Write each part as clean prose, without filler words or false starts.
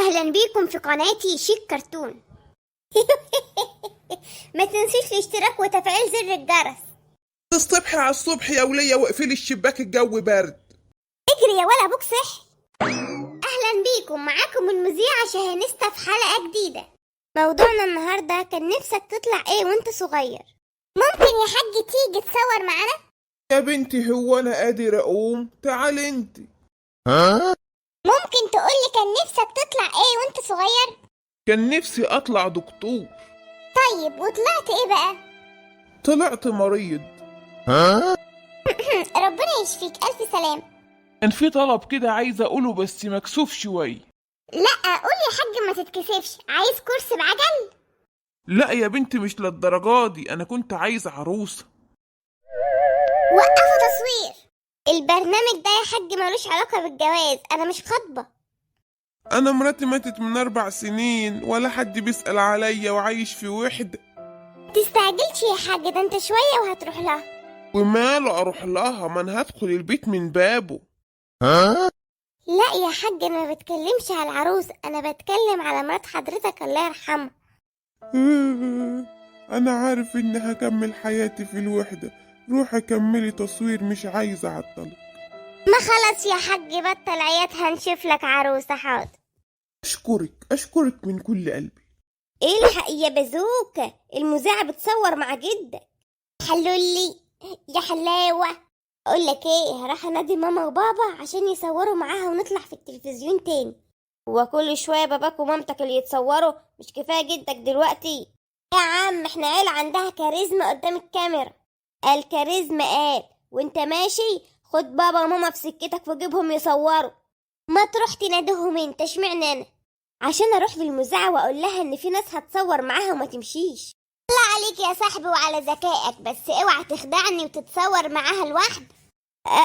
أهلا بيكم في قناتي شيك كرتون. ما تنسيش الاشتراك وتفعيل زر الجرس. الصبح على الصبح يا ولية، واقفلي الشباك الجو برد. اجري يا ولا ابوك صحي. أهلا بيكم، معاكم المذيعة شاهنستا في حلقة جديدة. موضوعنا النهاردة كان نفسك تطلع ايه وانت صغير؟ ممكن يا حاج تيجي تصور معانا؟ يا بنتي هو انا قادر اقوم؟ تعالي انت. ممكن تقولي كان نفسك تطلع ايه وانت صغير؟ كان نفسي اطلع دكتور. طيب وطلعت ايه بقى؟ طلعت مريض. ربنا يشفيك، ألف سلام. كان في طلب كده عايز اقوله بس مكسوف شوية. لا قول يا حاج ما تتكسفش، عايز كرسي بعجل؟ لا يا بنتي مش للدرجة دي، انا كنت عايز عروسة. وقفوا تصوير. البرنامج ده يا حاج ملوش علاقة بالجواز، أنا مش خاطبة. انا مراتي ماتت من 4 سنين ولا حد بيسأل عليا وعايش في وحدة. تستعجلش يا حاج، ده انت شوية وهتروح لها. وماله اروح لها؟ ما انا هدخل البيت من بابه. لا يا حاج أنا ما بتكلمش على العروس، أنا بتكلم على مرات حضرتك الله يرحمها. انا عارف اني هكمل حياتي في الوحدة. روحي كملي تصوير، مش عايزة اعطلك. ما خلاص يا حاج بطل عيات، هنشوف لك عروسة. حاضر. اشكرك من كل قلبي. الحق يا بازوكا، المذيعة بتصور مع جدك. حلولي يا حلاوة. اقول لك ايه، هروح انادي ماما وبابا عشان يصوروا معاها ونطلع في التلفزيون تاني. هو كل شوية باباك ومامتك اللي يتصوروا؟ مش كفاية جدك دلوقتي؟ يا عم احنا عيلة عندها كاريزما قدام الكاميرا. الكاريزما قال وانت ماشي خد بابا وماما في سكتك وجيبهم يصوروا. ما تروح تناديهم انت، اشمعنى انا؟ عشان اروح للمذيعة واقول لها ان في ناس هتصور معاها وما تمشيش. الله عليك يا صاحبي وعلى ذكائك، بس اوعى تخدعني وتتصور معاها لوحدك.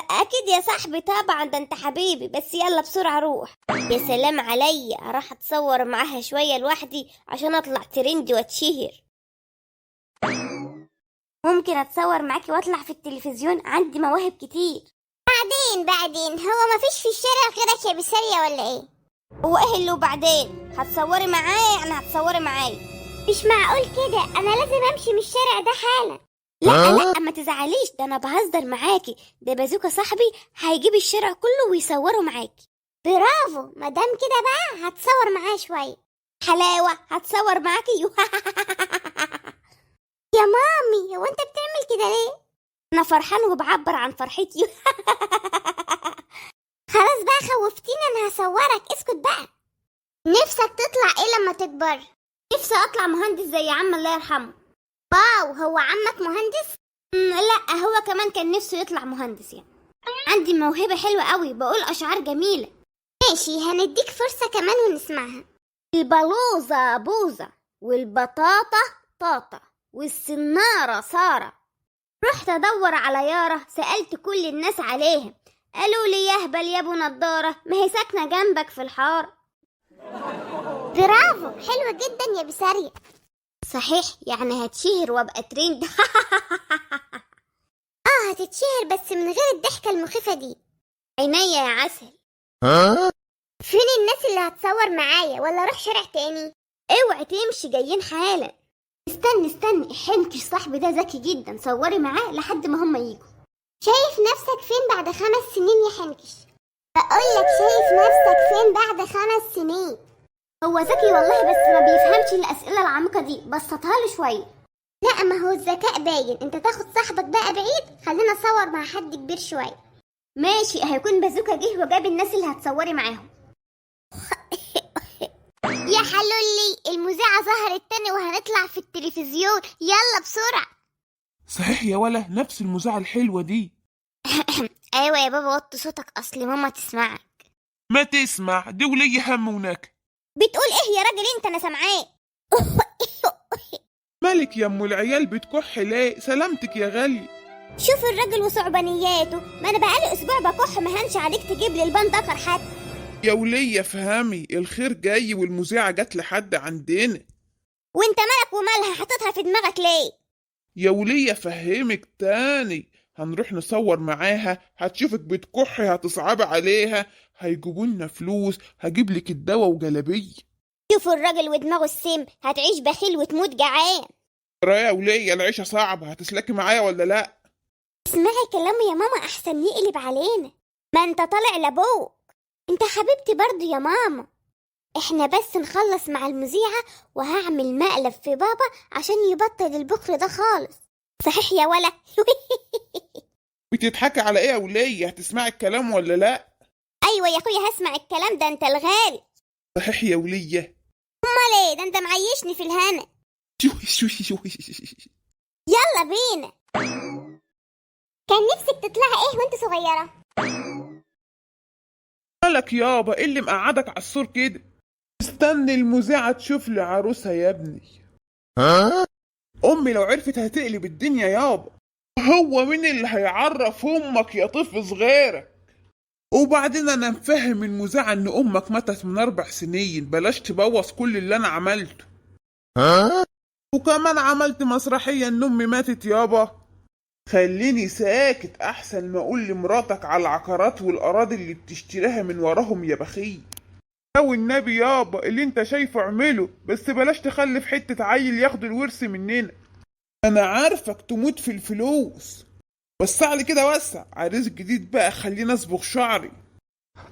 اكيد يا صاحبي طبعا، ده انت حبيبي، بس يلا بسرعة روح. يا سلام عليا، راح اتصور معاها شوية لوحدي عشان اطلع ترند واتشهر. ممكن اتصور معاكي واطلع في التلفزيون، عندي مواهب كتير. بعدين هو مفيش في الشارع غيرك يا بسارية ولا ايه؟ هو ايه اللي وبعدين؟ هتصوري معايا يعني هتصوري معايا؟ مش معقول كده، انا لازم امشي من الشارع ده حالا. لا ما تزعليش، ده انا بهزر معاكي، ده بازوكا صاحبي هيجيب الشارع كله ويصوروا معاكي. برافو، مادام كده بقى هتصور معاه شويه. حلاوه، هتصور معاكي. يا مامي هو انت بتعمل كده ليه؟ انا فرحان وبعبر عن فرحتي. خلاص بقى خوفتيني، انا هصورك، اسكت بقى. نفسك تطلع ايه لما تكبر؟ نفسي اطلع مهندس زي عم الله يرحمه. واو، هو عمك مهندس؟ لا هو كمان كان نفسه يطلع مهندس يعني. عندي موهبة حلوة قوي، بقول اشعار جميلة. ماشي، هنديك فرصة كمان ونسمعها. البلوزة بوزة والبطاطا طاطا والسنارة سارة. رحت ادور على يارا، سألت كل الناس عليها، قالوا لي يهبل يا ابو نضارة، ما هي ساكنة جنبك في الحارة. برافو، حلوة جدا يا بسارية. صحيح، يعني هتشهر وابقى ترند. هتتشهر بس من غير الضحكة المخيفة دي. عينيا يا عسل. فين الناس اللي هتصور معايا، ولا اروح شارع تاني؟ اوعي تمشي، جايين حالا. استني حنكش صاحبي ده ذكي جدا، صوري معاه لحد ما هم يجوا. شايف نفسك فين بعد 5 سنين يا حنكش؟ بقولك شايف نفسك فين بعد 5 سنين؟ هو ذكي والله، بس ما بيفهمش الأسئلة العميقة دي، بسطها له شوية. لا ما هو الذكاء باين، انت تاخد صاحبك بقى بعيد، خلينا اصور مع حد كبير شوية. ماشي، هيكون بازوكا جه وجاب الناس اللي هتصوري معاهم. يا حلولي، المذيعة ظهرت تاني وهنطلع في التلفزيون، يلا بسرعة. صحيح يا ولا، نفس المذاعة الحلوة دي. ايوه يا بابا، وطي صوتك اصل ماما تسمعك. ما تسمع دي ولي هم ونكد. بتقول ايه يا راجل انت، انا سامعاك. مالك يا ام العيال بتكح ليه؟ سلامتك يا غالي. شوف الراجل وصعبانياته، ما انا بقالي اسبوع بكح، ما هنش عليك تجيب لي البان دكر حتى. يا ولية فهمي، الخير جاي والمذيعة جت لحد عندنا. وانت مالك ومالها، حاططها في دماغك ليه؟ يا ولية فهمك تاني، هنروح نصور معاها، هتشوفك بتكحي هتصعب عليها، هيجيبوا لنا فلوس، هجيب لك الدواء وجلابيه. شوفوا الراجل ودماغه السم، هتعيش بخيل وتموت جعان. يا ولية العيشة صعبة، هتسلكي معايا ولا لا؟ اسمعي كلامه يا ماما احسن يقلب علينا. ما انت طالع لابوك. انت حبيبتي برضو يا ماما. احنا بس نخلص مع المذيعة وهعمل مقلب في بابا عشان يبطل البخر ده خالص. صحيح يا ولا؟ بتضحكي على ايه يا ولية؟ هتسمعي الكلام ولا لا؟ ايوه يا اخويا هسمع الكلام ده، انت الغالي. صحيح يا ولية. امال ايه ده، انت معيشني في الهنا. يلا بينا. كان نفسك تطلعي ايه وانت صغيرة؟ مالك يابا؟ ايه اللي مقعدك على السور كده؟ استني المذيعة تشوف لي عروسة يا ابني. امي لو عرفت هتقلب الدنيا يابا. هو مين اللي هيعرف امك يا طفل صغيرك؟ وبعدين انا مفهم المذيعة ان امك ماتت من 4 سنين، بلاش تبوظ كل اللي انا عملته. وكمان عملت مسرحية ان امي ماتت يابا. خليني ساكت احسن ما اقول لمراتك على العقارات والاراضي اللي بتشتريها من وراهم يا بخيل. او النبي يابا اللي انت شايفه اعمله، بس بلاش تخلف حتة عيل ياخد الورث مننا. انا عارفك تموت في الفلوس. وسع لي كده، وسع عريس جديد بقى، خليني اصبغ شعري.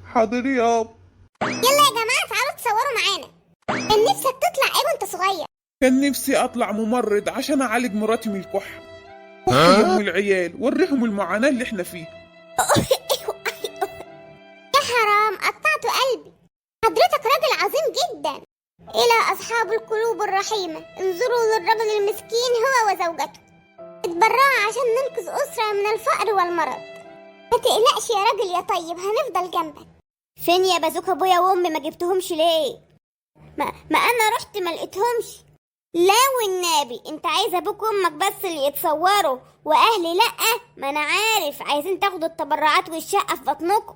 حاضر يابا. يلا يا جماعة تعالوا تصوروا معانا. كان نفسك تطلع ايه وانت صغير؟ كان نفسي اطلع ممرض عشان اعالج مراتي من الكحة. كحة ام العيال، وريهم المعاناة اللي احنا فيها. يا حرام قطعتوا قلبي. حضرتك راجل عظيم جدا. إلى أصحاب القلوب الرحيمة انظروا للرجل المسكين هو وزوجته، اتبرعوا عشان ننقذ أسرة من الفقر والمرض. ما تقلقش يا راجل يا طيب، هنفضل جنبك. فين يا بازوك أبويا وأمي؟ ما جبتهمش ليه؟ ما أنا رحت ما لقيتهمش. لا والنبي انت عايز ابوك وامك بس اللي يتصوروا واهلي لأ؟ ما انا عارف عايزين تاخدوا التبرعات والشقة في بطنكم.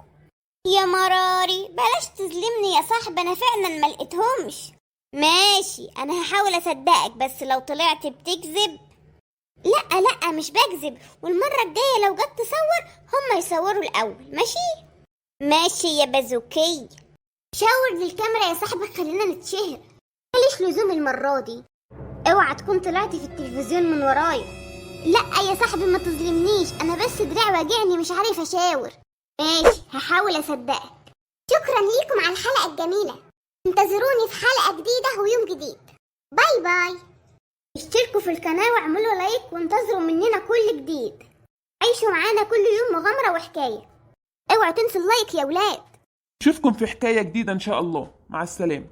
يا مراري بلاش تظلمني يا صاحبي، انا فعلا ما لقيتهمش. ماشي انا هحاول اصدقك، بس لو طلعت بتكذب. لا مش بكذب، والمرة الجاية لو جت تصور هم يصوروا الاول. ماشي يا بازوكي. شاور للكاميرا يا صاحبي خلينا نتشهر. ماليش لزوم المرة دي. اوعى تكون طلعتي في التلفزيون من ورايا. لا يا صاحبي ما تظلمنيش، انا بس دراعي واجعني مش عارف اشاور. ماشي هحاول اصدقك. شكرا ليكم على الحلقة الجميلة. انتظروني في حلقة جديدة ويوم جديد. باي باي. اشتركوا في القناة واعملوا لايك وانتظروا مننا كل جديد. عيشوا معانا كل يوم مغامرة وحكاية. اوعوا تنسوا اللايك يا ولاد. اشوفكم في حكاية جديدة ان شاء الله. مع السلامة.